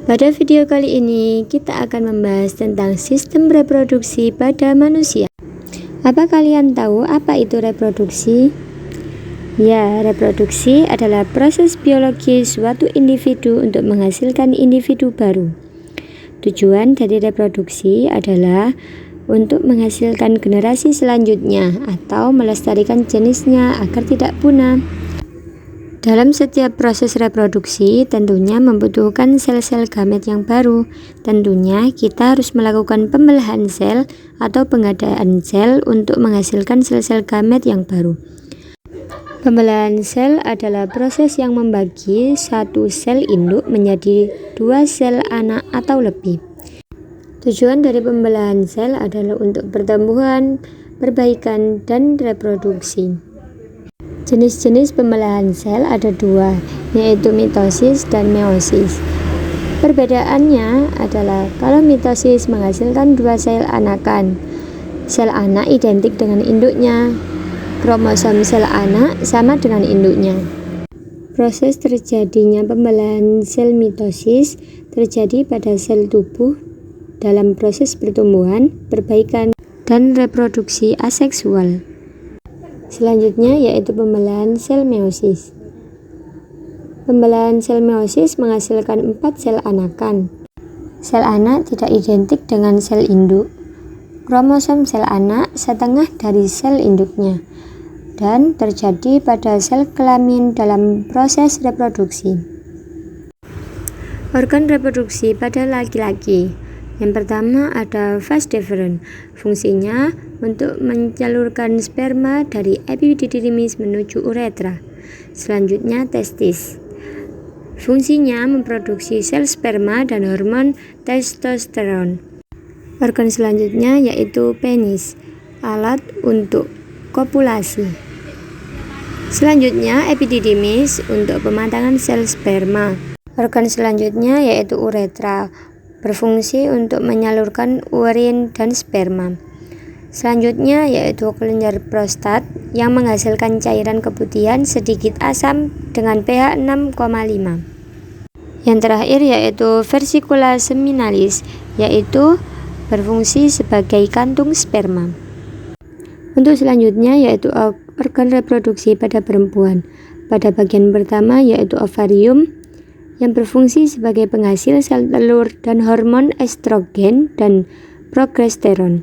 Pada video kali ini kita akan membahas tentang sistem reproduksi pada manusia. Apa kalian tahu apa itu reproduksi? Ya, reproduksi adalah proses biologis suatu individu untuk menghasilkan individu baru. Tujuan dari reproduksi adalah untuk menghasilkan generasi selanjutnya atau melestarikan jenisnya agar tidak punah. Dalam setiap proses reproduksi tentunya membutuhkan sel-sel gamet yang baru. Tentunya kita harus melakukan pembelahan sel atau pengadaan sel untuk menghasilkan sel-sel gamet yang baru. Pembelahan sel adalah proses yang membagi satu sel induk menjadi dua sel anak atau lebih. Tujuan dari pembelahan sel adalah untuk pertumbuhan, perbaikan, dan reproduksi. Jenis-jenis pembelahan sel ada dua, yaitu mitosis dan meiosis. Perbedaannya adalah kalau mitosis menghasilkan dua sel anakan. Sel anak identik dengan induknya. Kromosom sel anak sama dengan induknya. Proses terjadinya pembelahan sel mitosis terjadi pada sel tubuh dalam proses pertumbuhan, perbaikan, dan reproduksi aseksual. Selanjutnya yaitu pembelahan sel meiosis. Pembelahan sel meiosis menghasilkan 4 sel anakan. Sel anak tidak identik dengan sel induk. Kromosom sel anak setengah dari sel induknya dan terjadi pada sel kelamin dalam proses reproduksi. Organ reproduksi pada laki-laki. Yang pertama ada vas deferens. Fungsinya untuk menyalurkan sperma dari epididymis menuju uretra. Selanjutnya testis. Fungsinya memproduksi sel sperma dan hormon testosteron. Organ selanjutnya yaitu penis, alat untuk kopulasi. Selanjutnya epididymis untuk pematangan sel sperma. Organ selanjutnya yaitu uretra, berfungsi untuk menyalurkan urin dan sperma. Selanjutnya yaitu kelenjar prostat yang menghasilkan cairan keputihan sedikit asam dengan pH 6,5. Yang terakhir yaitu vesicula seminalis, yaitu berfungsi sebagai kantung sperma. Untuk selanjutnya yaitu organ reproduksi pada perempuan. Pada bagian pertama yaitu ovarium yang berfungsi sebagai penghasil sel telur dan hormon estrogen dan progesteron.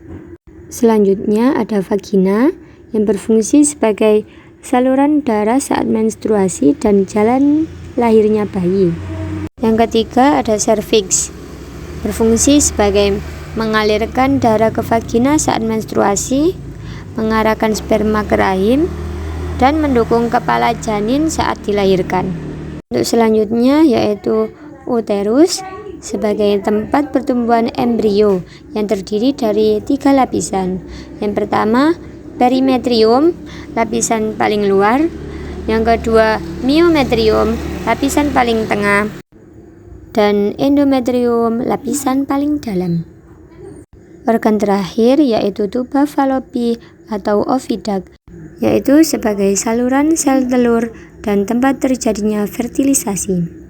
Selanjutnya ada vagina yang berfungsi sebagai saluran darah saat menstruasi dan jalan lahirnya bayi. Yang ketiga ada serviks, berfungsi sebagai mengalirkan darah ke vagina saat menstruasi, mengarahkan sperma ke rahim, dan mendukung kepala janin saat dilahirkan. Untuk selanjutnya yaitu uterus sebagai tempat pertumbuhan embrio yang terdiri dari 3 lapisan. Yang pertama perimetrium, lapisan paling luar. Yang kedua myometrium, lapisan paling tengah. Dan endometrium, lapisan paling dalam. Organ terakhir yaitu tuba fallopi atau oviduct, yaitu sebagai saluran sel telur dan tempat terjadinya fertilisasi.